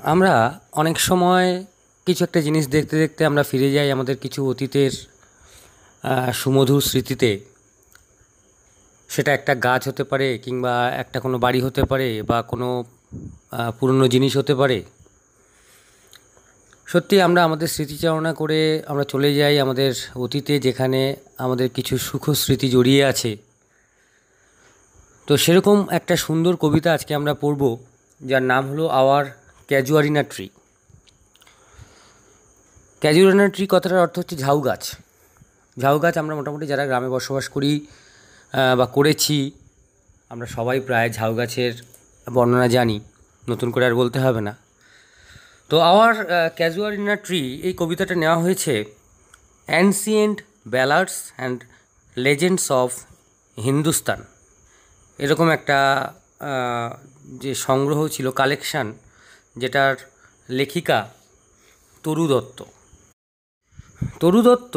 আমরা অনেক সময় কিছু একটা জিনিস দেখতে দেখতে আমরা ফিরে যাই আমাদের কিছু অতীতের সুমধুর স্মৃতিতে। সেটা একটা গাছ হতে পারে, কিংবা একটা কোনো বাড়ি হতে পারে, বা কোনো পুরনো জিনিস হতে পারে। সত্যি আমরা আমাদের স্মৃতিচারণা করে আমরা চলে যাই আমাদের অতীতে, যেখানে আমাদের কিছু সুখ স্মৃতি জড়িয়ে আছে। তো সেরকম একটা সুন্দর কবিতা আজকে আমরা পড়ব, যার নাম হলো আওয়ার ক্যাজুয়ারিনা ট্রি। ক্যাজুয়ারিনা ট্রি কথাটার অর্থ হচ্ছে ঝাউ গাছ। ঝাউ গাছ আমরা মোটামুটি যারা গ্রামে বসবাস করি বা করেছি, আমরা সবাই প্রায় ঝাউ গাছের বর্ণনা জানি, নতুন করে আর বলতে হবে না। তো আওয়ার ক্যাজুয়ারিনা ট্রি, এই কবিতাটা নেওয়া হয়েছে ancient ব্যালাডস and legends of Hindustan, এরকম একটা যে সংগ্রহ ছিল, কালেকশান, যেটার লেখিকা তরু দত্ত। তরু দত্ত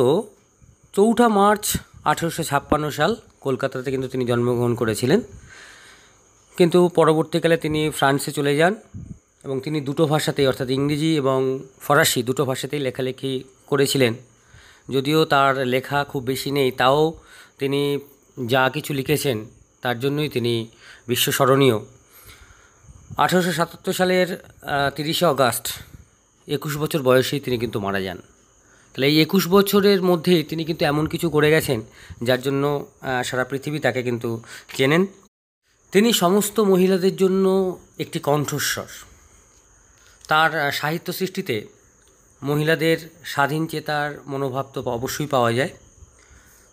4 মার্চ 1856 সাল কলকাতাতে কিন্তু তিনি জন্মগ্রহণ করেছিলেন। কিন্তু পরবর্তীকালে তিনি ফ্রান্সে চলে যান এবং তিনি দুটো ভাষাতেই, অর্থাৎ ইংরেজি এবং ফরাসি দুটো ভাষাতেই লেখালেখি করেছিলেন। যদিও তার লেখা খুব বেশি নেই, তাও তিনি যা কিছু লিখেছেন তার জন্যই তিনি বিশ্বস্মরণীয়। 1877 সালের 30শে অগাস্ট 21 বছর বয়সেই তিনি কিন্তু মারা যান। তাহলে এই 21 বছরের মধ্যেই তিনি কিন্তু এমন কিছু করে গেছেন যার জন্য সারা পৃথিবী তাকে কিন্তু চেনেন। তিনি সমস্ত মহিলাদের জন্য একটি কণ্ঠস্বর। তার সাহিত্য সৃষ্টিতে মহিলাদের স্বাধীন চেতার মনোভাব তো অবশ্যই পাওয়া যায়।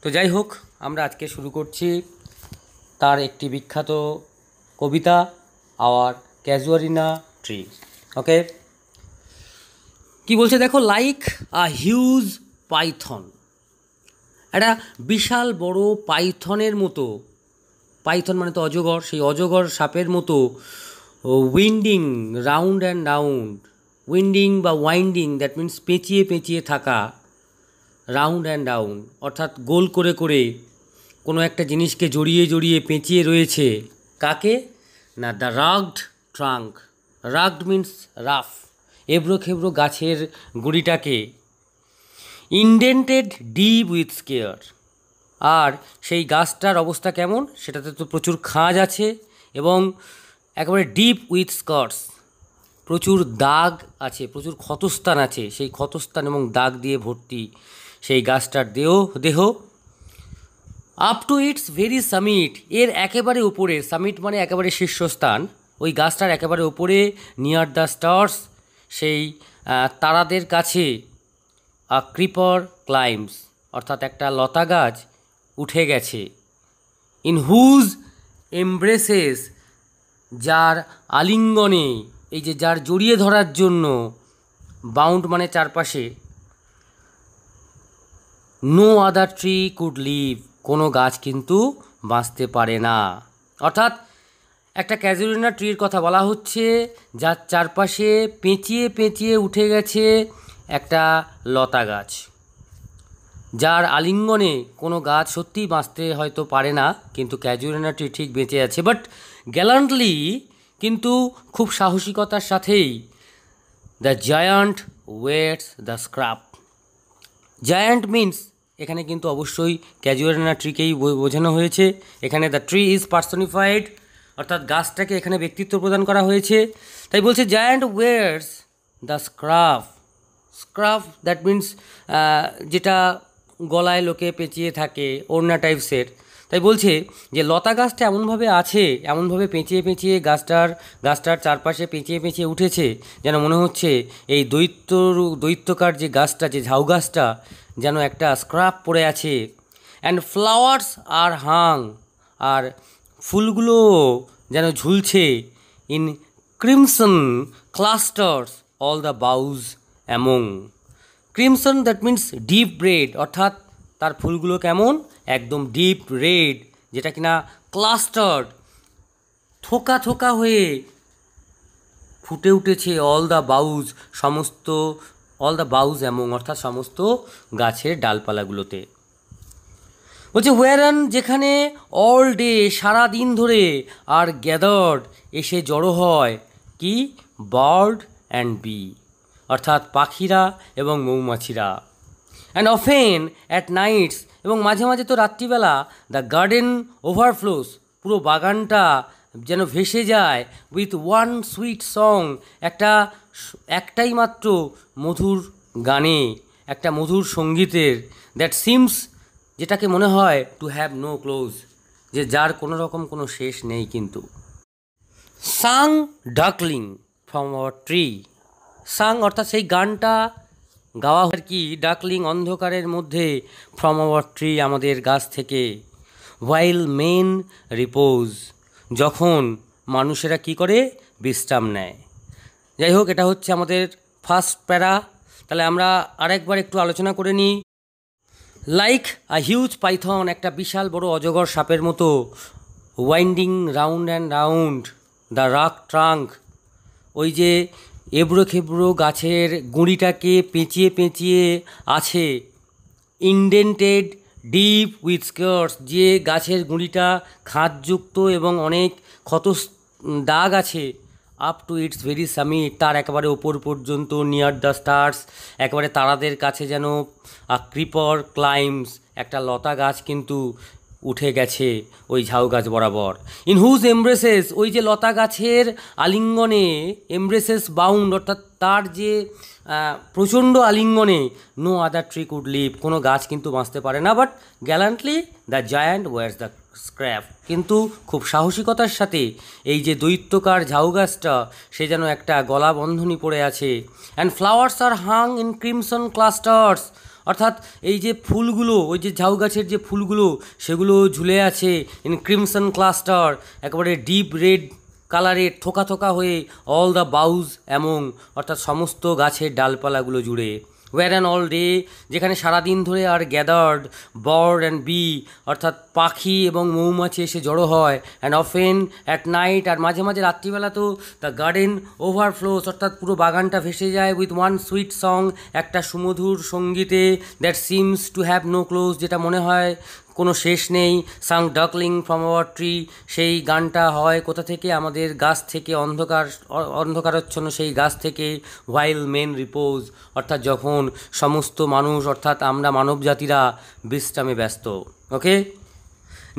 তো যাই হোক, আমরা আজকে শুরু করছি তার একটি বিখ্যাত কবিতা, আওয়ার ক্যাজুয়ারিনা ট্রি। ওকে, কি বলছে দেখো, লাইক আ হিউজ পাইথন, একটা বিশাল বড় পাইথনের মতো, পাইথন মানে তো অজগর, সেই অজগর সাপের মতো winding round and round, winding বা ওয়াইন্ডিং, দ্যাট মিন্স পেঁচিয়ে পেঁচিয়ে থাকা, রাউন্ড অ্যান্ড রাউন্ড অর্থাৎ গোল করে করে কোনো একটা জিনিসকে জড়িয়ে জড়িয়ে পেঁচিয়ে রয়েছে। কাকে না? The rugged trunk. Rugged means rough, এবড়ো খেবড়ো গাছের গুঁড়িটাকে। ইনডেন্টেড ডিপ উইথ স্কেয়ার, আর সেই গাছটার অবস্থা কেমন? সেটাতে তো প্রচুর খাঁজ আছে এবং একেবারে ডিপ উইথ স্কার্স, প্রচুর দাগ আছে, প্রচুর ক্ষতস্থান আছে। সেই ক্ষতস্থান এবং দাগ দিয়ে ভর্তি সেই গাছটার দেহ। Up to its very summit, এর একেবারে উপরে, সামিট মানে একেবারে শীর্ষস্থান, ওই গাছটার একেবারে উপরে, নিয়ার দ্য স্টার্স, সেই তারাদের কাছে, আ ক্রিপার ক্লাইম্বস, অর্থাৎ একটা লতা গাছ উঠে গেছে। ইন হুজ এমব্রেসেস, যার আলিঙ্গনে, এই যে যার জড়িয়ে ধরার জন্য, বাউন্ড মানে চারপাশে, no other tree could live, কোনো গাছ কিন্তু বাঁচতে পারে না। অর্থাৎ একটা ক্যাজুয়ারিনা ট্রির কথা বলা হচ্ছে, যার চারপাশে পেঁচিয়ে পেঁচিয়ে উঠে গেছে একটা লতা গাছ, যার আলিঙ্গনে কোনো গাছ সত্যিই বাঁচতে হয়তো পারে না, কিন্তু ক্যাজুয়ারিনা ট্রি ঠিক বেঁচে আছে। বাট গ্যালান্টলি, কিন্তু খুব সাহসিকতার সাথেই, the giant waits the scrap. Giant means এখানে কিন্তু অবশ্যই ক্যাজুয়ারিনা ট্রিকেই বোঝানো হয়েছে। এখানে দ্য ট্রি ইজ পার্সনিফাইড, অর্থাৎ গাছটাকে এখানে ব্যক্তিত্ব প্রদান করা হয়েছে। তাই বলছে giant wears the scarf. Scarf that means যেটা গলায় লোকে পেঁচিয়ে থাকে, ওড়না টাইপসের। তাই বলছে যে লতা গাছটা এমনভাবে আছে, এমনভাবে পেঁচিয়ে পেঁচিয়ে গাছটার চারপাশে পেঁচিয়ে পেঁচিয়ে উঠেছে, যেন মনে হচ্ছে এই দৈত্যকার যে গাছটা, যে ঝাউ গাছটা, যেন একটা স্ক্রাফ পড়ে আছে। অ্যান্ড ফ্লাওয়ার্স আর হাং, আর ফুলগুলো যেন ঝুলছে। In crimson clusters all the boughs among. Crimson that means deep red, অর্থাৎ তার ফুলগুলো কেমন? একদম ডিপ রেড, যেটা কিনা ক্লাস্টার্ড, থোকা থোকা হয়ে ফুটে উঠেছে। অল দ্য বাউজ, সমস্ত, অল দ্য বাউজ অ্যামং অর্থাৎ সমস্ত গাছের ডালপালাগুলোতে। বলছে ওয়ারান, যেখানে অল ডে, সারা দিন ধরে, আর গ্যাদার্ড, এসে জড়ো হয় কি? বার্ড অ্যান্ড বি, অর্থাৎ পাখিরা এবং মৌমাছিরা। অ্যান্ড অফেন অ্যাট নাইটস, এবং মাঝে মাঝে তো রাত্রিবেলা, দ্য গার্ডেন ওভারফ্লোস, পুরো বাগানটা যেন ভেসে যায় উইথ ওয়ান সুইট সং, একটাই মাত্র মধুর গানে, একটা মধুর সঙ্গীতের, দ্যাট সিমস, যেটাকে মনে হয় টু হ্যাভ নো ক্লোজ, যে যার কোনো রকম কোনো শেষ নেই। কিন্তু সাং ডাকলিং ফ্রম আওয়ার ট্রি, সাং অর্থাৎ সেই গানটা গাওয়া আর কি, ডাকলিং অন্ধকারের মধ্যে, ফ্রম আওয়ার ট্রি আমাদের গাছ থেকে, হোয়াইল মেন রিপোজ, যখন মানুষেরা কি করে, বিশ্রাম নেয়। যাই হোক, এটা হচ্ছে আমাদের ফার্স্ট প্যারা। তাহলে আমরা আরেকবার একটু আলোচনা করে নিই। লাইক আ হিউজ পাইথন, একটা বিশাল বড় অজগর সাপের মতো, winding round and round the রাক trunk, ওই যে এবড়ো খেবড়ো গাছের গুঁড়িটাকে পেঁচিয়ে পেঁচিয়ে আছে, ইনডেন্টেড ডিপ উইথ স্কার্স, যে গাছের গুঁড়িটা খাঁজযুক্ত এবং অনেক ক্ষত দাগ আছে, up to its very summit, তার একেবারে ওপর পর্যন্ত, নিয়ার দ্য স্টার্স, একেবারে তারাদের কাছে যেন, আ ক্রিপার ক্লাইম্স, একটা লতা গাছ কিন্তু উঠে গেছে ওই ঝাউ গাছ বরাবর, ইন হুজ এমব্রেসেস, ওই যে লতা গাছের আলিঙ্গনে, এমব্রেসেস বাউন্ড, অর্থাৎ তার যে প্রচণ্ড আলিঙ্গনে, no other tree could live, কোনো গাছ কিন্তু বাঁচতে পারে না, but gallantly the giant wears the scarf, কিন্তু খুব সাহসিকতার সাথে এই যে দৈত্যকার ঝাউ গাছটা, সে যেন একটা গলা বন্ধনী পড়ে আছে। And flowers R Hang in crimson clusters, অর্থাৎ এই যে ফুলগুলো, ওই যে ঝাউ গাছের যে ফুলগুলো, সেগুলো ঝুলে আছে ইন ক্রিমসন ক্লাস্টার, একেবারে ডিপ রেড কালারের, থোকা থোকা হয়ে, অল দ্য বাউজ অ্যামং, অর্থাৎ সমস্ত গাছের ডালপালাগুলো জুড়ে। ওয়ার অ্যান্ড অল ডে, যেখানে সারাদিন ধরে আর গ্যাদার্ড বার্ড অ্যান্ড বি, অর্থাৎ পাখি এবং মৌমাছি এসে জড়ো হয়। অ্যান্ড অফেন অ্যাট নাইট, আর মাঝে মাঝে রাত্রিবেলা তো দ্য গার্ডেন ওভারফ্লোস, অর্থাৎ পুরো বাগানটা ভেসে যায় উইথ ওয়ান সুইট সং, একটা সুমধুর সঙ্গীতে, that seems to have no close, যেটা মনে হয় কোনো শেষ নেই। Sung darkling from our tree, সেই গানটা হয় কোথা থেকে, আমাদের গাছ থেকে, অন্ধকারাচ্ছন্ন সেই গাছ থেকে। হোয়াইল মেন রিপোজ, অর্থাৎ যখন সমস্ত মানুষ, অর্থাৎ আমরা মানব জাতিরা বিশ্রামে ব্যস্ত। ওকে,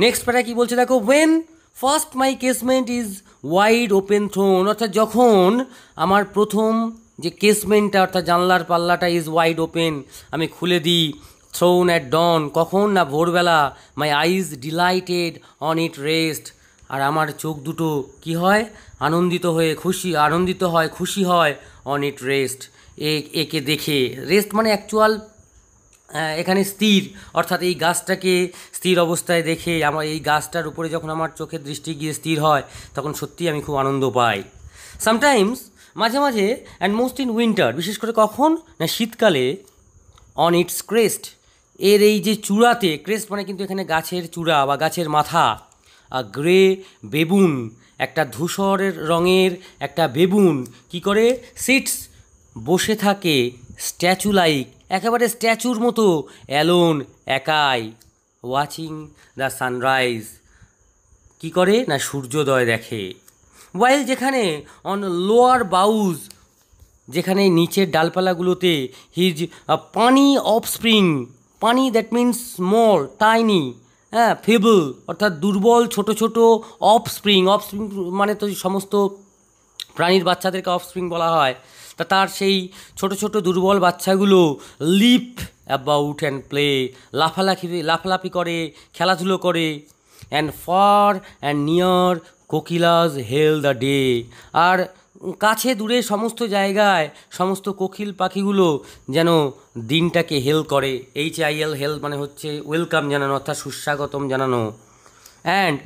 নেক্সট প্যারা কি বলছে দেখো, when first my casement is wide open thrown, অর্থাৎ যখন আমার প্রথম যে কেসমেন্টটা, অর্থাৎ জানলার পাল্লাটা, ইজ ওয়াইড ওপেন, আমি খুলে দিই, থ্রোন অ্যাট ডন, কখন না ভোরবেলা, মাই আইজ ডিলাইটেড অন ইট রেস্ট, আর আমার চোখ দুটো কি হয়, আনন্দিত হয়, খুশি হয়, অন ইট রেস্ট, একে দেখে, রেস্ট মানে অ্যাকচুয়াল এখানে স্থির, অর্থাৎ এই গাছটাকে স্থির অবস্থায় দেখে, আমার এই গাছটার উপরে যখন আমার চোখের দৃষ্টি গিয়ে স্থির হয়, তখন সত্যিই আমি খুব আনন্দ পাই। সামটাইমস, মাঝে মাঝে, অ্যান্ড মোস্ট ইন উইন্টার, বিশেষ করে কখন না শীতকালে, অন ইটস ক্রেস্ট, এর এই যে চূড়াতে, ক্রেস্ট মানে কিন্তু এখানে গাছের চূড়া বা গাছের মাথা, গ্রে বেবুন, একটা ধূসরের রঙের একটা বেবুন কি করে, সিটস, বসে থাকে, স্ট্যাচু লাইক, একেবারে স্ট্যাচুর মতো, অ্যালোন, একাই, ওয়াচিং দ্য সানরাইজ, কি করে না সূর্যোদয় দেখে। ওয়াইল, যেখানে অন লোয়ার বাউজ, যেখানে নিচের ডালপালাগুলোতে, হিজ পানি অফস্প্রিং, পানি দ্যাট মিনস স্মল, টাইনি, হ্যাঁ, ফেবল, অর্থাৎ দুর্বল, ছোট ছোট, অফস্প্রিং মানে তো সমস্ত প্রাণীর বাচ্চাদেরকে অফস্প্রিং বলা হয়, তা তার সেই ছোট ছোট দুর্বল বাচ্চাগুলো, লিপ অ্যাবাউট অ্যান্ড প্লে, লাফালাফি করে, খেলাধুলো করে। And far and near kokilas hail the day, আর কাছে দূরে সমস্ত জায়গায় সমস্ত কোকিল পাখিগুলো যেন দিনটাকে হেল করে, HIL, হেল মানে হচ্ছে ওয়েলকাম জানানো, অর্থাৎ সুস্বাগতম জানানো। And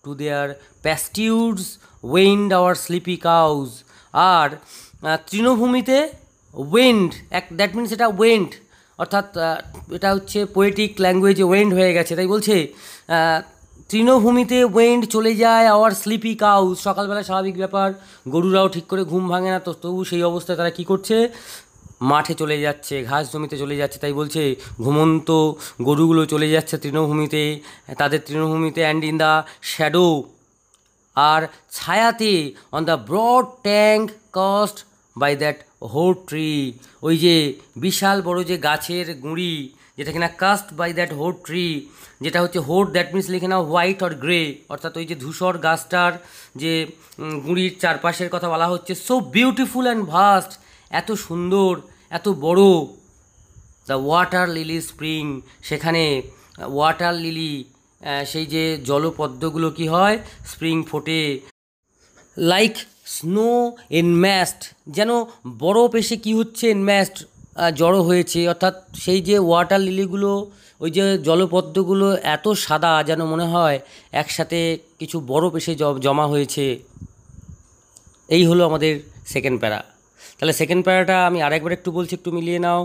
to their pastures wend our sleepy cows, আর তৃণভূমিতে ওয়েন্ড, দ্যাট মিনস এটা ওয়েন্ড, অর্থাৎ এটা হচ্ছে পোয়েটিক ল্যাঙ্গুয়েজে ওয়েন্ড হয়ে গেছে, তাই বলছে তৃণভূমিতে ওয়েন্ড চলে যায়, আওয়ার স্লিপি কাউজ, সকালবেলা স্বাভাবিক ব্যাপার, গরুরাও ঠিক করে ঘুম ভাঙে না, তো তবু সেই অবস্থায় তারা কী করছে, মাঠে চলে যাচ্ছে, ঘাস জমিতে চলে যাচ্ছে, তাই বলছে ঘুমন্ত গরুগুলো চলে যাচ্ছে তৃণভূমিতে, তাদের তৃণভূমিতে। অ্যান্ড ইন দ্য শ্যাডো, আর ছায়াতে, on the broad tank cast by that hoar tree, ওই যে বিশাল বড় যে গাছের গুঁড়ি, যেটা কিনা cast by that hoar tree, যেটা হচ্ছে হোট, দ্যাট মিনস লিখে নাও হোয়াইট অর গ্রে, অর্থাৎ ওই যে ধূসর গাছটার যে গুঁড়ির চারপাশের কথা বলা হচ্ছে। সো বিউটিফুল অ্যান্ড ভাস্ট, এত সুন্দর, এত বড়। দ্য ওয়াটার লিলি স্প্রিং, সেখানে ওয়াটার লিলি, সেই যে জলপদ্মগুলো কি হয়, স্প্রিং ফোটে। লাইক স্নো এনম্যাস্ট, যেন বরফ এসে কী হচ্ছে, এনম্যাস্ট জড়ো হয়েছে, অর্থাৎ সেই যে ওয়াটার লিলিগুলো, ওই যে জলপদ্মগুলো এত সাদা যেন মনে হয় একসাথে কিছু বরফ এসে জমা হয়েছে। এই হলো আমাদের সেকেন্ড প্যারা। তাহলে সেকেন্ড প্যারাটা আমি আরেকবার একটু বলছি, একটু মিলিয়ে নাও।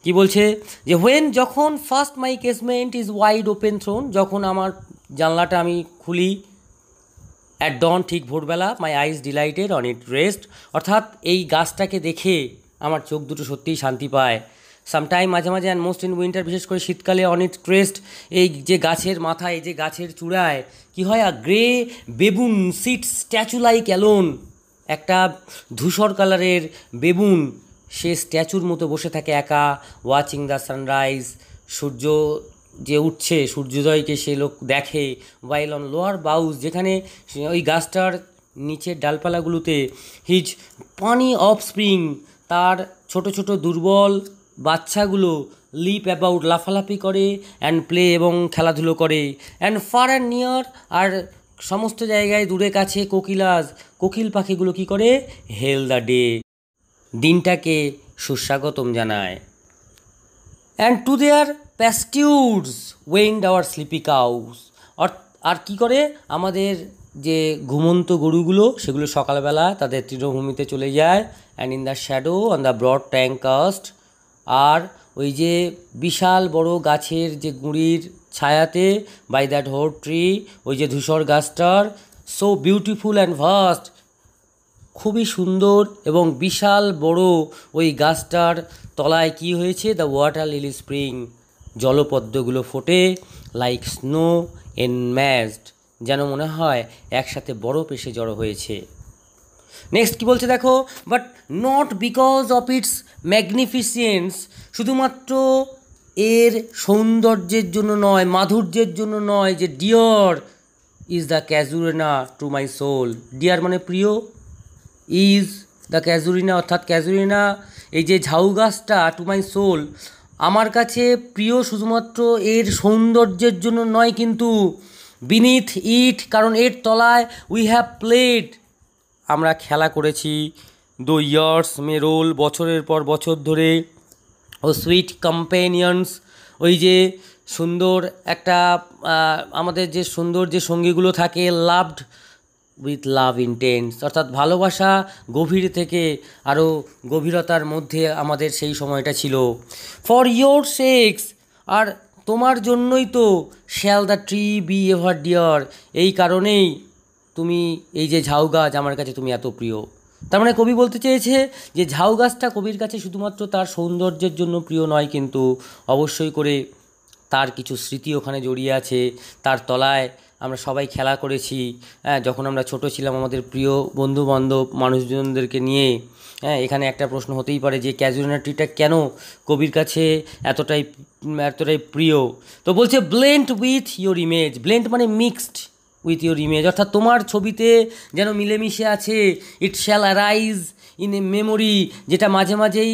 কি বলছে যে হোয়েন, যখন first my casement is wide open thrown, যখন আমার জানলাটা আমি খুলি, অ্যাট ডন, ঠিক ভোরবেলা, my eyes delighted on it rest, অর্থাৎ এই গাছটাকে দেখে আমার চোখ দুটো সত্যিই শান্তি পায়। সামটাইম, মাঝে মাঝে, অ্যান্ড মোস্ট ইন উইন্টার, বিশেষ করে শীতকালে, অন ইট ক্রেস্ট, এই যে গাছের মাথায়, এই যে গাছের চূড়ায় কি হয়, a grey baboon sit statue like alone, একটা ধূসর কালারের বেবুন সে স্ট্যাচুর মতো বসে থাকে একা, ওয়াচিং দ্য সানরাইজ, সূর্য যে উঠছে, সূর্যোদয়কে সে লোক দেখে। ওয়াইল অন লোয়ার বাউস, যেখানে ওই গাছটার নিচের ডালপালাগুলোতে, হিজ পানি অফ স্প্রিং, তার ছোট ছোট দুর্বল বাচ্চাগুলো লিপ অ্যাবাউট, লাফালাফি করে, অ্যান্ড প্লে, এবং খেলাধুলো করে। অ্যান্ড ফার অ্যান্ড নিয়ার, আর সমস্ত জায়গায় দূরে কাছে কোকিলাস, কোকিল পাখিগুলো কি করে, হেল দ্য ডে, দিনটাকে সুস্বাগতম জানায়। And to their pastures wend our sleepy cows, আর কি করে, আমাদের যে ঘুমন্ত গরুগুলো সেগুলো সকালবেলা তাদের তৃণভূমিতে চলে যায়। And in the shadow on the broad tank cast, আর ওই যে বিশাল বড় গাছের যে গুঁড়ির ছায়াতে, বাই দ্যাট হোট ট্রি, ওই যে ধূসর গাছটার, সো বিউটিফুল অ্যান্ড ভাস্ট, খুবই সুন্দর এবং বিশাল বড় ওই গাছটার তলায় কি হয়েছে, দ্য ওয়াটার লিলি স্প্রিং, জলপদ্মগুলো ফোটে, লাইক স্নো এনম্যাস্ট, যেন মনে হয় একসাথে বরফ এসে জড়ো হয়েছে। নেক্সট কি বলছে দেখো, but not because of its magnificence, শুধুমাত্র এর সৌন্দর্যের জন্য নয়, মাধুর্যের জন্য নয়, যে dear is the casuarina to my soul, dear মানে প্রিয়, ইজ দ্য ক্যাজুরিনা, অর্থাৎ ক্যাজুরিনা, এই যে ঝাউ গাছটা, টু মাই সোল, আমার কাছে প্রিয় শুধুমাত্র এর সৌন্দর্যের জন্য নয়, কিন্তু বিনিথ ইট, কারণ এর তলায়, উই হ্যাভ প্লেড, আমরা খেলা করেছি, দো ইয়ার্স মে রোল, বছরের পর বছর ধরে, ও সুইট কম্পেনিয়ন্স, ওই যে সুন্দর একটা আমাদের যে সুন্দর যে সঙ্গীগুলো থাকে, লাভড উইথ লাভ ইন্টেন্স, অর্থাৎ ভালোবাসা গভীর থেকে আরও গভীরতার মধ্যে আমাদের সেই সময়টা ছিল। ফর ইয়োর সেক্স, আর তোমার জন্যই তো, shall the tree be ever dear, এই কারণেই তুমি, এই যে ঝাউ গাছ আমার কাছে তুমি এত প্রিয়। তার মানে কবি বলতে চেয়েছে যে ঝাউ গাছটা কবির কাছে শুধুমাত্র তার সৌন্দর্যের জন্য প্রিয় নয়, কিন্তু অবশ্যই করে তার কিছু স্মৃতি ওখানে জড়িয়ে আছে। তার তলায় আমরা সবাই খেলা করেছি, যখন আমরা ছোট ছিলাম, আমাদের প্রিয় বন্ধুবান্ধব মানুষজনদেরকে নিয়ে। এখানে একটা প্রশ্ন হতেই পারে যে ক্যাজুরিনা ট্রিটা কেন কবির কাছে এতটাই প্রিয়। তো বলছে blend with your image, blend মানে মিক্সড উইথ ইয়োর ইমেজ, অর্থাৎ তোমার ছবিতে যেন মিলেমিশে আছে। ইট shall arise in a memory, যেটা মাঝে মাঝেই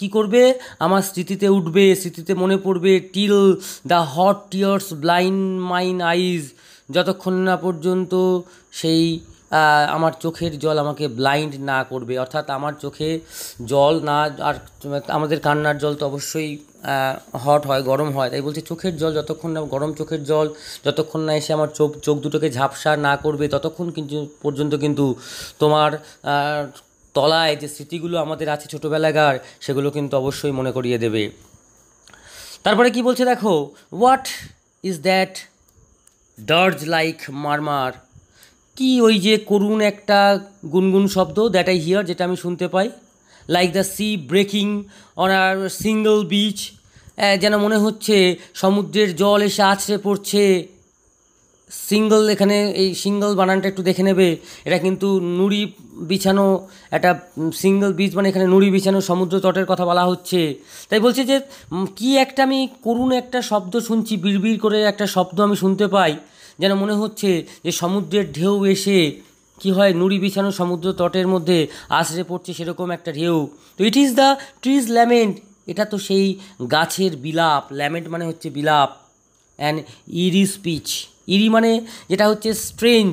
কী করবে, আমার স্মৃতিতে উঠবে, স্মৃতিতে মনে পড়বে। Till the hot tears blind mine eyes, যতক্ষণ না পর্যন্ত সেই আমার চোখের জল আমাকে ব্লাইন্ড না করবে, অর্থাৎ আমার চোখে জল না, আর আমাদের কান্নার জল তো অবশ্যই হট হয়, গরম হয়, তাই বলছে চোখের জল যতক্ষণ না, গরম চোখের জল যতক্ষণ না এসে আমার চোখ দুটোকে ঝাপসা না করবে, ততক্ষণ কিন্তু পর্যন্ত কিন্তু তোমার তলায় যে স্মৃতিগুলো আমাদের আছে ছোটোবেলাকার, সেগুলো কিন্তু অবশ্যই মনে করিয়ে দেবে। তারপরে কি বলছে দেখো, what is that dirge like murmur, কি ওই যে করুণ একটা গুনগুন শব্দ, দ্যাট আই হিয়ার, যেটা আমি শুনতে পাই, like the sea breaking on a shingle beach, যেন মনে হচ্ছে সমুদ্রের জল এসে আছড়ে পড়ছে সিঙ্গল, এখানে এই সিঙ্গল বানানটা একটু দেখে নেবে, এটা কিন্তু নুড়ি বিছানো একটা সিঙ্গল বিচ, মানে এখানে নুড়ি বিছানো সমুদ্র তটের কথা বলা হচ্ছে। তাই বলছে যে কি একটা আমি করুণ একটা শব্দ শুনছি, বিড়বিড় করে একটা শব্দ আমি শুনতে পাই, যেন মনে হচ্ছে যে সমুদ্রের ঢেউ এসে কি হয় নুড়ি বিছানো সমুদ্র তটের মধ্যে আছড়ে পড়ছে, সেরকম একটা ঢেউ। তো it is the trees lament, এটা তো সেই গাছের বিলাপ। ল্যামেন্ট মানে হচ্ছে বিলাপ। অ্যান্ড ইরি স্পিচ, ইরি মানে যেটা হচ্ছে স্ট্রেঞ্জ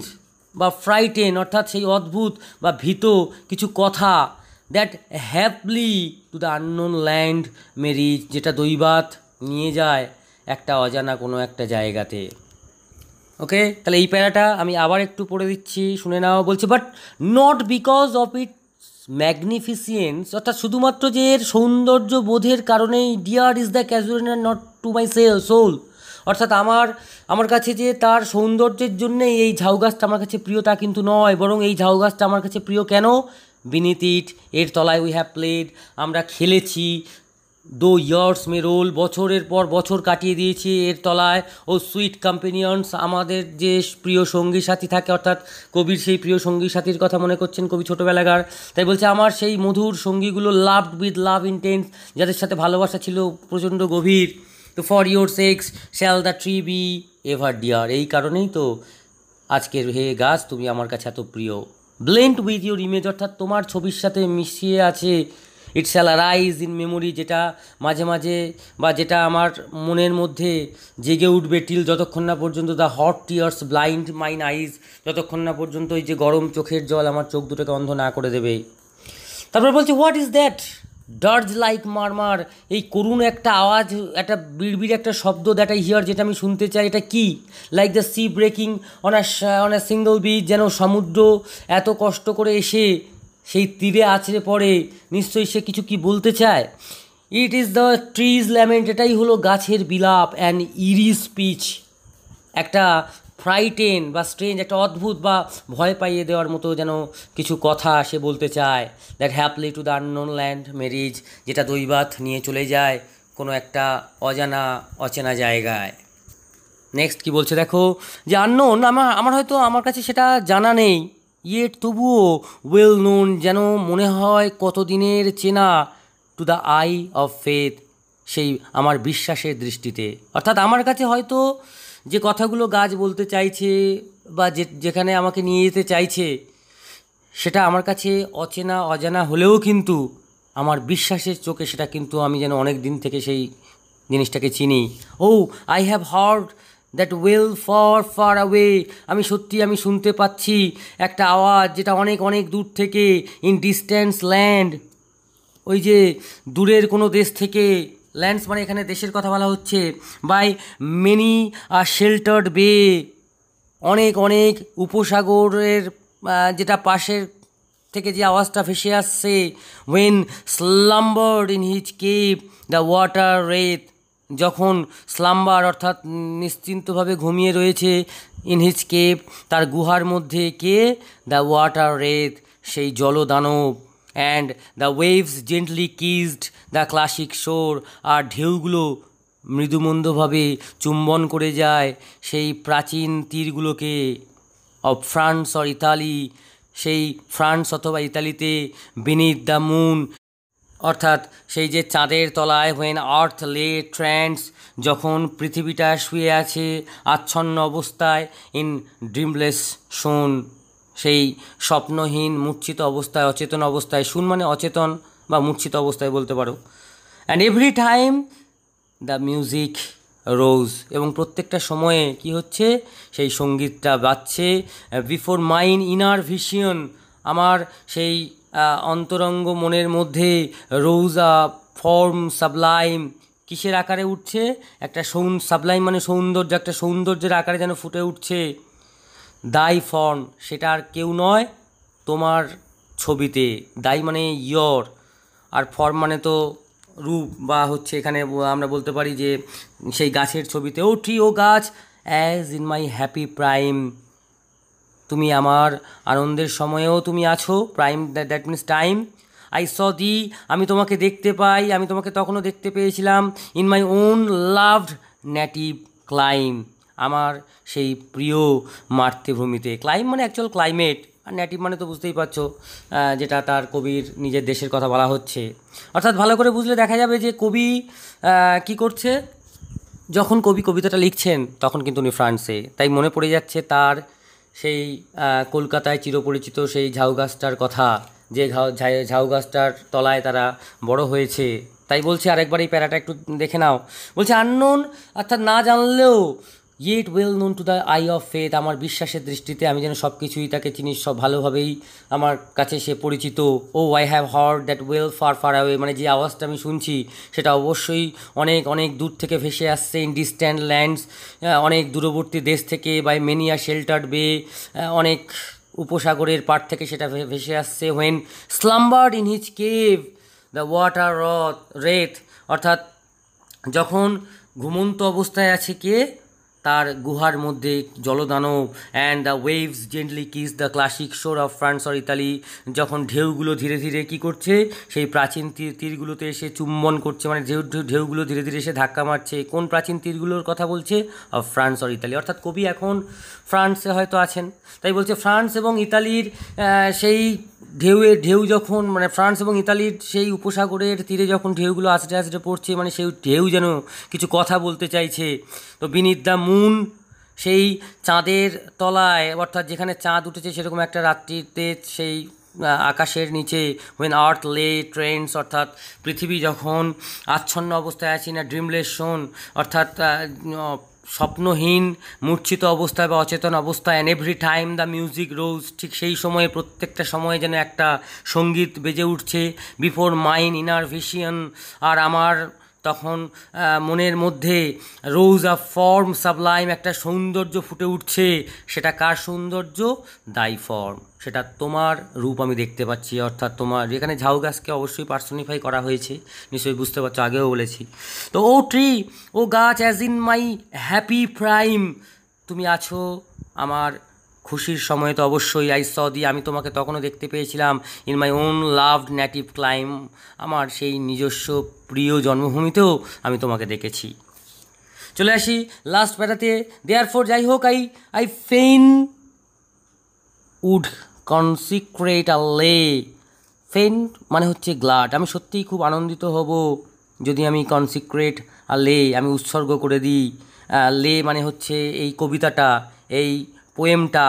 বা ফ্রাইটেন, অর্থাৎ সেই অদ্ভুত বা ভীত কিছু কথা, that haply to the unknown land may reach, যেটা দৈবাত নিয়ে যায় একটা অজানা কোনো একটা জায়গাতে। ওকে, তাহলে এই প্যারাটা আমি আবার একটু পড়ে দিচ্ছি, শুনে নাও। বলছে but not because of it magnificence, অর্থাৎ শুধুমাত্র যে এর সৌন্দর্য বোধের কারণেই dear is the casuarina to my soul, অর্থাৎ আমার কাছে যে তার সৌন্দর্যের জন্যেই এই ঝাউ গাছটা আমার কাছে প্রিয় তা কিন্তু নয়, বরং এই ঝাউ গাছটা আমার কাছে প্রিয় কেন, বিনিথ ইট, এর তলায় উই হ্যাভ প্লেড, আমরা খেলেছি, দো ইয়ার্স মে রোল, বছরের পর বছর কাটিয়ে দিয়েছি এর তলায়, ও সুইট কম্পেনিয়ন্স, আমাদের যে প্রিয় সঙ্গী সাথী থাকে, অর্থাৎ কবির সেই প্রিয় সঙ্গী সাথীর কথা মনে করছেন কবি ছোটোবেলাকার। তাই বলছে আমার সেই মধুর সঙ্গীগুলো, লাভড উইথ লাভ ইন্টেন্স, যাদের সাথে ভালোবাসা ছিল প্রচণ্ড গভীর। তো for your sakes shall the tree be ever dear, এই কারণেই তো আজকের হে গাছ তুমি আমার কাছে এত প্রিয়। ব্লেন্ড উইথ ইউর ইমেজ, অর্থাৎ তোমার ছবির সাথে মিশিয়ে আছে। ইট শ্যাল অ্যারাইজ ইন মেমোরি, যেটা মাঝে মাঝে বা যেটা আমার মনের মধ্যে জেগে উঠবে, টিল, যতক্ষণ না পর্যন্ত the hot tears blind mine eyes, যতক্ষণ না পর্যন্ত এই যে গরম চোখের জল আমার চোখ দুটোকে অন্ধ না করে দেবে। তারপর বলছে what is that dirge like murmur, এই করুণ একটা আওয়াজ, একটা বিড়বিড় একটা শব্দ, দ্যাট আই হিয়ার, যেটা আমি শুনতে চাই, এটা কি, like the sea breaking on a single beach, যেন সমুদ্র এত কষ্ট করে এসে সেই তীরে আছড়ে পড়ে, নিশ্চয়ই সে কিছু কি বলতে চায়। It is the trees lament, এটাই হলো গাছের বিলাপ। অ্যান্ড ইরি স্পিচ, একটা ফ্রাইটেন বা স্ট্রেঞ্জ, একটা অদ্ভুত বা ভয় পাইয়ে দেওয়ার মতো যেন কিছু কথা সে বলতে চায়। That haply to the unknown land may reach, যেটা দৈবাত নিয়ে চলে যায় কোনো একটা অজানা অচেনা জায়গায়। নেক্সট কি বলছে দেখো, যে আননোন, আমার হয়তো আমার কাছে সেটা জানা নেই, ইয়েট তবুও ওয়েল নোন, যেন মনে হয় কতদিনের চেনা, to the I of faith, সেই আমার বিশ্বাসের দৃষ্টিতে। অর্থাৎ আমার কাছে হয়তো যে কথাগুলো গাছ বলতে চাইছে বা যেখানে আমাকে নিয়ে যেতে চাইছে, সেটা আমার কাছে অচেনা অজানা হলেও কিন্তু আমার বিশ্বাসের চোখে সেটা কিন্তু আমি যেন অনেক দিন থেকে সেই জিনিসটাকে চিনি। O I have heard that wail far far away, আমি শুনতে পাচ্ছি একটা আওয়াজ, যেটা অনেক অনেক দূর থেকে, ইন ডিস্ট্যান্স ল্যান্ড, ওই যে দূরের কোনো দেশ থেকে, ল্যান্ডস মানে এখানে দেশের কথা বলা হচ্ছে, বাই মেনি শেল্টার্ড বে, অনেক অনেক উপসাগরের যেটা পাশের থেকে যে আওয়াজটা ভেসে আসছে, when slumbered in his cave the water wraith, যখন স্লাম্বার অর্থাৎ নিশ্চিন্তভাবে ঘুমিয়ে রয়েছে, ইন হিজ কেভ তার গুহার মধ্যে, কে, দ্য ওয়াটার রেথ সেই জলদানব, and the waves gently kissed the classic shore, আর ঢেউগুলো মৃদুমন্দভাবে চুম্বন করে যায় সেই প্রাচীন তীরগুলোকে, অফ ফ্রান্স অর ইতালি, সেই ফ্রান্স অথবা ইতালিতে, বিনিথ দ্য মুন, অর্থাৎ সেই যে চাঁদের তলায়, হোয়েন আর্থ লে ট্র্যান্স, যখন পৃথিবীটা শুয়ে আছে আচ্ছন্ন অবস্থায়, ইন ড্রিমলেস শোন, সেই স্বপ্নহীন মূর্ছিত অবস্থায়, অচেতন অবস্থায়, শুন মানে অচেতন বা মূর্ছিত অবস্থায় বলতে পারো। And every time the music rose, এবং প্রত্যেকটা সময়ে কি হচ্ছে, সেই সঙ্গীতটা বাজছে, বিফোর মাইন ইনার ভিশন, আমার সেই অন্তরঙ্গ মনের মধ্যে, রোজ আ ফর্ম সাবলাইম, কিসের আকারে উঠছে, একটা সাবলাইম মানে সৌন্দর্য, একটা সৌন্দর্যের আকারে যেন ফুটে উঠছে, দাই ফর্ম, সেটা আর কেউ নয় তোমার ছবিতে, দাই মানে ইয়র, আর ফর্ম মানে তো রূপ, বা হচ্ছে এখানে আমরা বলতে পারি যে সেই গাছের ছবিতে, ও ট্রি, ও গাছ, as in my happy prime, তুমি আমার আনন্দের সময়েও তুমি আছো, prime that means time, I saw thee, আমি তোমাকে দেখতে পাই, আমি তোমাকে তখনও দেখতে পেয়েছিলাম, in my own loved native clime, আমার সেই প্রিয় মাতৃভূমিতে। ক্লাইম মানে অ্যাকচুয়াল ক্লাইমেট, আর নেটিভ মানে তো বুঝতেই পারছো, যেটা তার কবির নিজের দেশের কথা বলা হচ্ছে। অর্থাৎ ভালো করে বুঝলে দেখা যাবে যে কবি কি করছে, যখন কবি কবিতাটা লিখছেন তখন কিন্তু উনি ফ্রান্সে, তাই মনে পড়ে যাচ্ছে তার সেই কলকাতায় চিরপরিচিত সেই ঝাউ গাছটার কথা, যে ঝাউ গাছটার তলায় তারা বড় হয়েছে। তাই বলছে আরেকবার এই প্যারাটা একটু দেখে নাও। বলছে আননোন, অর্থাৎ না জানলেও, yet well known to the I of faith, আমার বিশ্বাসের দৃষ্টিতে আমি যেন সব কিছুই তাকে চিনি, সব ভালোভাবেই আমার কাছে সে পরিচিত। O I have heard that wail far far away, মানে যে আওয়াজটা আমি শুনছি সেটা অবশ্যই অনেক অনেক দূর থেকে ভেসে আসছে। ইন ডিস্ট্যান্ট ল্যান্ডস, অনেক দূরবর্তী দেশ থেকে, বাই মেনি আ শেল্টার্ড বে, অনেক উপসাগরের পাড় থেকে সেটা ভেসে আসছে। When slumbered in his cave the water wraith, অর্থাৎ যখন ঘুমন্ত অবস্থায় আছে কে, তার গুহার মধ্যে জলদানব। And the waves gently kiss the classic shore of France or Italy, যখন ঢেউগুলো ধীরে ধীরে কী করছে, সেই প্রাচীন তীরগুলোতে এসে চুম্বন করছে, মানে ঢেউগুলো ধীরে ধীরে এসে ধাক্কা মারছে। কোন প্রাচীন তীরগুলোর কথা বলছে? অফ ফ্রান্স অর ইতালি, অর্থাৎ কবি এখন ফ্রান্সে হয়তো আছেন, তাই বলছে ফ্রান্স এবং ইতালির সেই ঢেউ যখন, মানে ফ্রান্স এবং ইতালির সেই উপসাগরের তীরে যখন ঢেউগুলো আছড়ে আছড়ে পড়ছে, মানে সেই ঢেউ যেন কিছু কথা বলতে চাইছে। তো বিনিথ দ্য মুন, সেই চাঁদের তলায়, অর্থাৎ যেখানে চাঁদ উঠেছে সেরকম একটা রাত্রিতে সেই আকাশের নিচে, হোয়েন আর্থ লে ট্রেন্ডস, অর্থাৎ পৃথিবী যখন আচ্ছন্ন অবস্থায় আছে, না ড্রিমলেস শোন, অর্থাৎ স্বপ্নহীন মূর্ছিত অবস্থায় বা অচেতন অবস্থায়। And every time the music rose, ঠিক সেই সময়ে প্রত্যেকটা সময়ে যেন একটা সঙ্গীত বেজে উঠছে। বিফোর মাইন ইনার ভিশন, আর আমার তখন মনের মধ্যে রোজ অফ ফর্ম সাবলাইম, একটা সৌন্দর্য ফুটে উঠছে। সেটা কার সৌন্দর্য? দাই ফর্ম, সেটা তোমার রূপ আমি দেখতে পাচ্ছি। অর্থাৎ তোমার, এখানে ঝাউ গাছকে অবশ্যই পার্সনিফাই করা হয়েছে, নিশ্চয়ই বুঝতে পারছো, আগেও বলেছি। তো ও ট্রি, ও গাছ, as in my happy prime, তুমি আছো আমার খুশির সময়ে তো অবশ্যই। আই স দি, আমি তোমাকে তখনও দেখতে পেয়েছিলাম। In my own loved native clime, আমার সেই নিজস্ব প্রিয় জন্মভূমিতেও আমি তোমাকে দেখেছি। চলে আসি লাস্ট প্যারাতে। দেয়ার ফর, যাই হোক, আই ফেইন উড কনসিক্রেট আ লে, ফেইন মানে হচ্ছে গ্লাড, আমি সত্যিই খুব আনন্দিত হব যদি আমি কনসিক্রেট আ লে, আমি উৎসর্গ করে দিই। লে মানে হচ্ছে এই কবিতাটা, এই পোয়েমটা,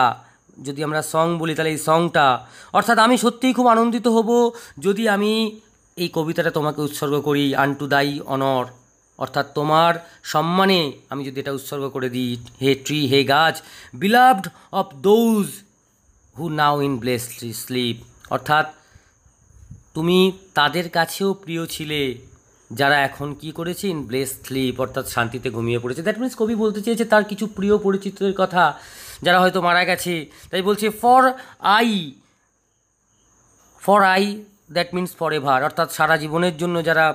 যদি আমরা সং বলি তাহলে এই সংটা, অর্থাৎ আমি সত্যিই খুব আনন্দিত হব যদি আমি এই কবিতাটা তোমাকে উৎসর্গ করি। আনটু দাই অনর, অর্থাৎ তোমার সম্মানে আমি যদি এটা উৎসর্গ করে দিই। হে ট্রি, হে গাছ, beloved of those who now in blessed sleep, অর্থাৎ তুমি তাদের কাছেও প্রিয় ছিলে যারা এখন কি করেছে, ইন ব্লেসড স্লিপ, অর্থাৎ শান্তিতে ঘুমিয়ে পড়েছে। দ্যাট মিনস কবি বলতে চেয়েছে তার কিছু প্রিয় পরিচিতদের কথা যারা হয়তো মারা গেছে। তাই বলছে for I that means for ever, অর্থাৎ সারা জীবনের জন্য যারা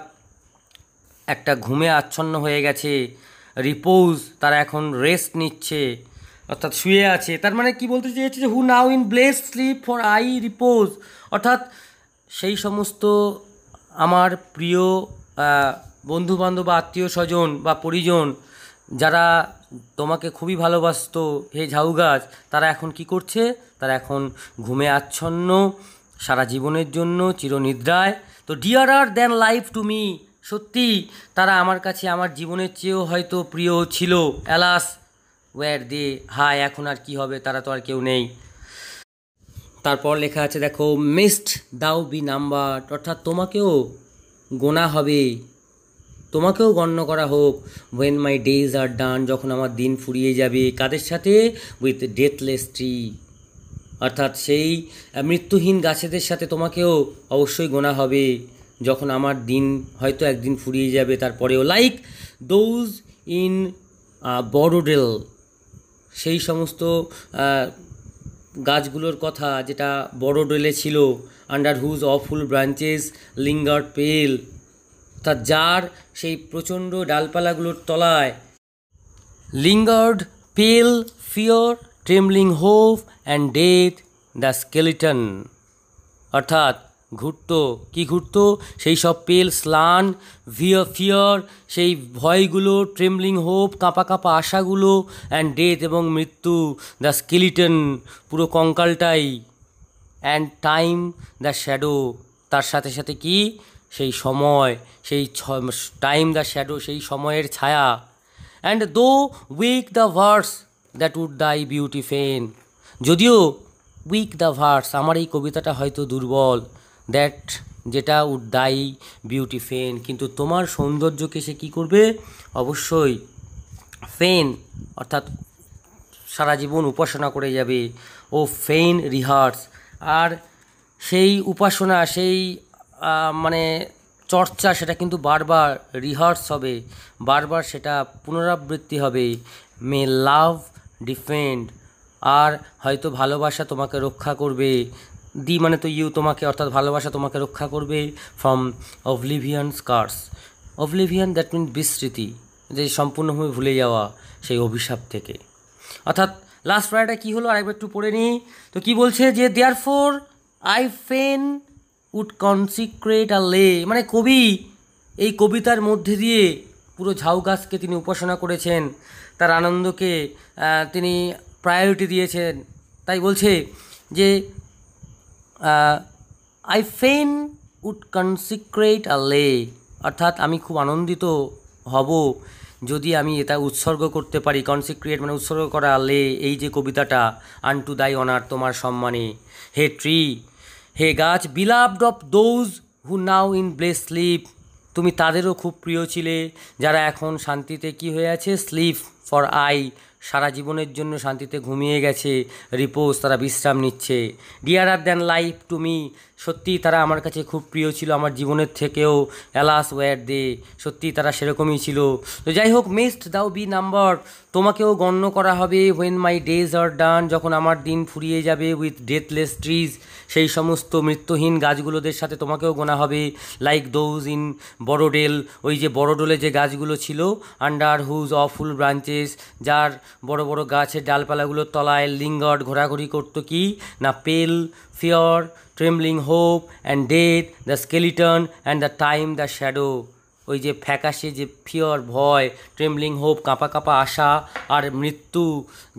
একটা ঘুমে আচ্ছন্ন হয়ে গেছে, রিপোজ, তারা এখন রেস্ট নিচ্ছে, অর্থাৎ শুয়ে আছে। তার মানে কি বলতে চেয়েছে যে who now in bless sleep for aye repose, অর্থাৎ সেই সমস্ত আমার প্রিয় বন্ধুবান্ধব বা আত্মীয় স্বজন বা পরিজন যারা তোমাকে খুবই ভালোবাসতো হে ঝাউ গাছ, তারা এখন কি করছে? তারা এখন ঘুমে আচ্ছন্ন সারা জীবনের জন্য, চিরনিদ্রায়। তো ডিয়ারার দ্যান লাইফ টু মি, সত্যি তারা আমার কাছে আমার জীবনের চেয়েও হয়তো প্রিয় ছিল। অ্যালাস ওয়্যার দে, হায় এখন আর কি হবে, তারা তো আর কেউ নেই। তারপর লেখা আছে দেখো, মিসড দাও বি নাম্বার, অর্থাৎ তোমাকেও গোনা হবে, তোমাকেও গণ্য করা হোক। ওয়েন মাই ডেজ আর ডান, যখন আমার দিন ফুরিয়ে যাবে। কাদের সাথে? উইথ ডেথলেস ট্রি, অর্থাৎ সেই মৃত্যুহীন গাছেদের সাথে তোমাকেও অবশ্যই গোনা হবে যখন আমার দিন হয়তো একদিন ফুরিয়ে যাবে তারপরেও। লাইক দোজ ইন বড়োডেল, সেই সমস্ত গাছগুলোর কথা যেটা বড়োডেলে ছিল। Under whose awful branches lingered pale, অর্থাৎ যার সেই প্রচণ্ড ডালপালাগুলোর তলায় lingered pale fear trembling hope and death the skeleton, অর্থাৎ ঘুরতো, কি ঘুরতো, সেই সব পেল স্লান, ফিয়ার, সেই ভয়গুলো, trembling hope, Kanpa Kanpa আশাগুলো, and death এবং মৃত্যু, দ্য স্কেলিটন, পুরো কঙ্কালটাই, অ্যান্ড টাইম দ্য শ্যাডো, তার সাথে সাথে কি, সেই সময়, সেই টাইম দ্য শ্যাডো, সেই সময়ের ছায়া, and though weak the verse that would thy beauty fain, যদিও উইক দ্য ভার্স, আমার এই কবিতাটা হয়তো দুর্বল, দ্যাট, যেটা উড দাই বিউটি ফেন, কিন্তু তোমার সৌন্দর্যকে সে কী করবে, অবশ্যই ফেন, অর্থাৎ সারা জীবন উপাসনা করে যাবে, ও ফেইন রিহার্স, আর সেই উপাসনা, সেই মানে চর্চা, সেটা কিন্তু বারবার রিহার্স হবে, বারবার সেটা পুনরাবৃত্তি হবে, মে লাভ ডিফেন্ড, আর হয়তো ভালোবাসা তোমাকে রক্ষা করবে, দি মানে তো ইউ, তোমাকে, অর্থাৎ ভালোবাসা তোমাকে রক্ষা করবে from oblivion scars, oblivion that mean বিস্মৃতি, যে সম্পূর্ণভাবে ভুলে যাওয়া, সেই অভিশাপ থেকে। অর্থাৎ লাস্ট প্যারাটা কী হলো, আরেকবার একটু পড়ে নিই। তো কী বলছে, যে দেয়ার ফোর আই ফেন উড কনসিক্রেট আ লে, মানে কবি এই কবিতার মধ্যে দিয়ে পুরো ঝাউ গাছকে তিনি উপাসনা করেছেন, তার আনন্দকে তিনি প্রায়োরিটি দিয়েছেন, তাই বলছে যে আই ফেন উড কনসিক্রেট আ লে, অর্থাৎ আমি খুব আনন্দিত হব যদি আমি এটা উৎসর্গ করতে পারি, কনসিক্রেট মানে উৎসর্গ করা, লে এই যে কবিতাটা, আনটু দাই অনার, তোমার সম্মানে, হে ট্রি, হে গাছ, beloved of those who now in bless sleep, তুমি তাদেরও খুব প্রিয় ছিলে যারা এখন শান্তিতে কি হয়ে আছে, স্লিপ ফর আই, সারা জীবনের জন্য শান্তিতে ঘুমিয়ে গেছে, রিপোজ, তারা বিশ্রাম নিচ্ছে, ডিয়ারার দ্যান লাইফ টু মি, সত্যিই তারা আমার কাছে খুব প্রিয় ছিল আমার জীবনের থেকেও, অ্যালাস ওয়্যার দে, সত্যিই তারা সেরকমই ছিল। তো যাই হোক, মিসড দাও বি নাম্বার, তোমাকেও গণ্য করা হবে, হোয়েন মাই ডেজ আর ডান, যখন আমার দিন ফুরিয়ে যাবে, উইথ ডেথলেস ট্রিজ, সেই সমস্ত মৃত্যুহীন গাছগুলোদের সাথে তোমাকেও গোনা হবে, লাইক দোজ ইন বড়ডেল, ওই যে বড়ডোলে যে গাছগুলো ছিল, আন্ডার হুজ অফুল ব্রাঞ্চেস, যার বড় বড় গাছের ডালপালাগুলোর তলায় লিঙ্গার্ড, ঘোরাঘুরি করতো কি না, পেল fear, trembling hope, and death the skeleton, and the time the shadow, ওই যে ফ্যাকাশে যে ফিয়ার, ভয়, ট্রেমলিং হোপ, কাঁপা কাঁপা আশা, আর মৃত্যু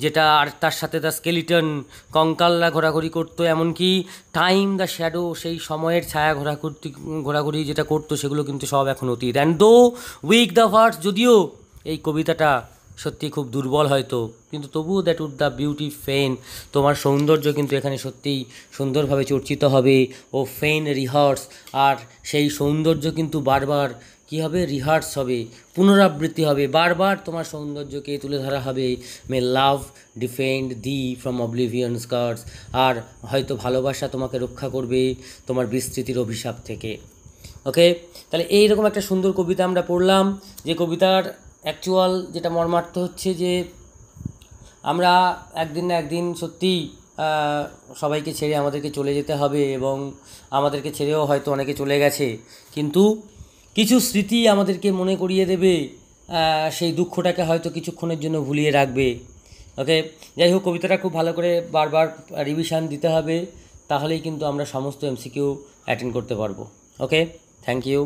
যেটা, আর তার সাথে দ্য স্কেলিটন, কঙ্কালরা ঘোরাঘুরি করতো, এমনকি টাইম দ্য শ্যাডো, সেই সময়ের ছায়া ঘোরাঘুরি যেটা করতো, সেগুলো কিন্তু সব এখন অতীত। And though weak the verse, যদিও এই কবিতাটা সত্যি খুব দুর্বল হয়তো, কিন্তু তবুও দ্যাট উড দ্য বিউটি ফেন, তোমার সৌন্দর্য কিন্তু এখানে সত্যিই সুন্দরভাবে চর্চিত হবে, ও ফেন রিহার্স, আর সেই সৌন্দর্য কিন্তু বারবার কী হবে, রিহার্স হবে, পুনরাবৃত্তি হবে, বারবার তোমার সৌন্দর্যকে তুলে ধরা হবে, may love defend thee from oblivion scars, আর হয়তো ভালোবাসা তোমাকে রক্ষা করবে তোমার বিস্তৃতির অভিশাপ থেকে। ওকে, তাহলে এইরকম একটা সুন্দর কবিতা আমরা পড়লাম, যে কবিতার অ্যাকচুয়াল যেটা মর্মার্থ হচ্ছে যে আমরা একদিন না একদিন সত্যিই সবাইকে ছেড়ে আমাদেরকে চলে যেতে হবে, এবং আমাদেরকে ছেড়েও হয়তো অনেকে চলে গেছে, কিন্তু কিছু স্মৃতি আমাদেরকে মনে করিয়ে দেবে, সেই দুঃখটাকে হয়তো কিছুক্ষণের জন্য ভুলিয়ে রাখবে। ওকে, যাই হোক, কবিতাটা খুব ভালো করে বারবার রিভিশন দিতে হবে, তাহলেই কিন্তু আমরা সমস্ত এমসিকিউ অ্যাটেন্ড করতে পারবো। ওকে, থ্যাংক ইউ।